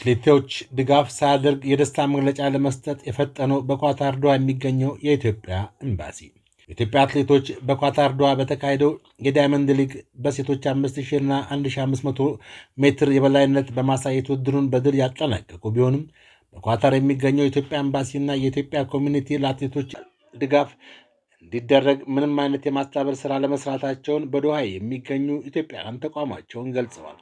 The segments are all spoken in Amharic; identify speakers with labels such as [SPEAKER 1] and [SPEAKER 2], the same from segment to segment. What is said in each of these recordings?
[SPEAKER 1] ለአትሌቶች ድጋፍ ሳያደርግ የደስታ መግለጫ ለመስጠት የፈጠነው በኳታር ዶሃ የሚገኘው የኢትዮጵያ ኤምባሲ የኢትዮጵያ አትሌቶች በኳታር ዶሃ በተካሄደው የዳይመንድ ሊግ በሴቶች 5000 እና 1500 ሜትር የበላይነት በማሳየት ውድድሩን በድል ያጠናቀቁ ቢሆንም በኳታር የሚገኘው የኢትዮጵያ ኤምባሲና የኢትዮጵያ ኮሚኒቲ ለአትሌቶች ድጋፍ እንዲደረግ ምንም አይነት የማስተባበር ስራ ለመስራታቸውን በዶሃ የሚገኙ ኢትዮጵያውያን ተቋማቸውን ገልጸዋል።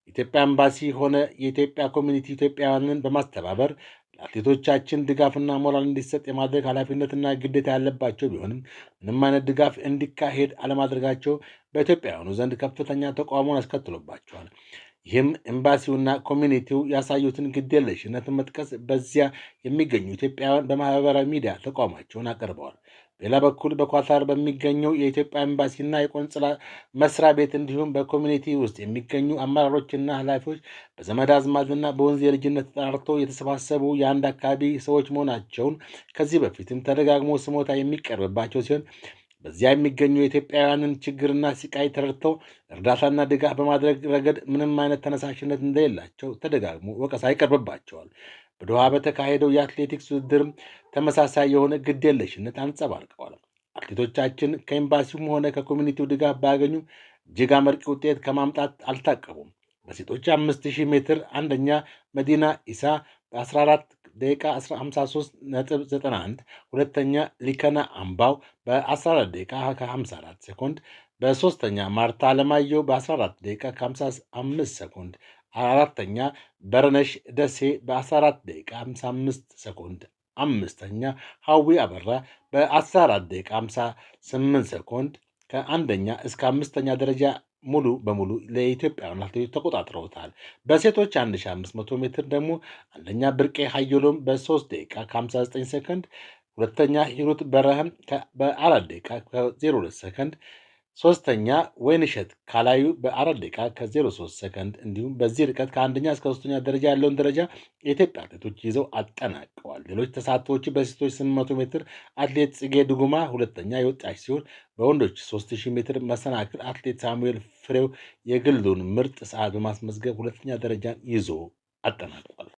[SPEAKER 1] የኢትዮጵያ ኤምባሲ ሆነ የኢትዮጵያ ኮሚኒቲ ኢትዮጵያውያንን በማስተባበር ለአትሌቶቻችን ድጋፍና ሞራል እንዲሰጥ የማድረግ ኃላፊነትና ግዴታ ያለባቸው ቢሆንም ምንም አይነት ድጋፍ እንዲካሄድ አለማድረጋቸው በኢትዮጵያውያኑ ዘንድ ከፍተኛ ተቃውሞን አስከትሎባቸዋል። ይህም ኤምባሲውና ኮሚኒቲው ያሳዩትን ግዴለሽነት መጥቀስ በዚያ የሚገኙ ኢትዮጵያውያን በማህበራዊ ሚዲያ ተቃውሟቸውን አቅርበዋል። በሌላ በኩል በኳታር በሚገኘው የኢትዮጵያ ኤምባሲና የቆንጽላ መስሪያ ቤት እንዲሁም በኮሚኒቲ ውስጥ የሚገኙ አመራሮችና ኃላፊዎች በዘመድ አዝማድና በወንዝ የልጅነት ተጣርተው የተሰባሰቡ የአንድ አካባቢ ሰዎች መሆናቸውን ከዚህ በፊትም ተደጋግሞ ስሞታ የሚቀርብባቸው ሲሆን በዚያ የሚገኙ የኢትዮጵያውያንን ችግርና ስቃይ ተረድተው እርዳታና ድጋፍ በማድረግ ረገድ ምንም አይነት ተነሳሽነት እንደሌላቸው ተደጋግሞ ወቀሳ ይቀርብባቸዋል። በዶሃ በተካሄደው የአትሌቲክስ ውድድርም ተመሳሳይ የሆነ ግዴለሽነት አንጸባርቀዋል። አትሌቶቻችን ከኤምባሲውም ሆነ ከኮሚኒቲው ድጋፍ ባያገኙ እጅግ አመርቂ ውጤት ከማምጣት አልታቀቡም። በሴቶች 5000 ሜትር አንደኛ መዲና ኢሳ በ14 ደቂቃ 53.91፣ ሁለተኛ ሊከና አምባው በ14 ደቂቃ 54 ሴኮንድ፣ በሶስተኛ ማርታ አለማየሁ በ14 ደቂቃ 55 ሴኮንድ፣ አራተኛ በረነሽ ደሴ በ14 ደቂቃ 55 ሴኮንድ፣ አምስተኛ ሐዊ አበራ በ14 ደቂቃ 58 ሴኮንድ ከአንደኛ እስከ አምስተኛ ደረጃ ሙሉ በሙሉ ለኢትዮጵያውያን አትሌቶች ተቆጣጥረውታል። በሴቶች 1500 ሜትር ደግሞ አንደኛ ብርቄ ሀየሎም በ3 ደቂቃ 59 ሰከንድ፣ ሁለተኛ ሂሩት በረህም በ4 ደቂቃ 02 ሰከንድ፣ ሶስተኛ ወይንሸት ካላዩ በ4 ደቂቃ 03 ሰከንድ እንዲሁም በዚህ ርቀት ከአንደኛ እስከ ሶስተኛ ደረጃ ያለውን ደረጃ የኢትዮጵያ አትሌቶች ይዘው አጠናቀዋል። ሌሎች ተሳትፎዎች በሴቶች 800 ሜትር አትሌት ጽጌ ድጉማ ሁለተኛ የወጣች ሲሆን በወንዶች 3000 ሜትር መሰናክል አትሌት ሳሙኤል ፍሬው የግሉን ምርጥ ሰዓት በማስመዝገብ ሁለተኛ ደረጃን ይዞ አጠናቋል።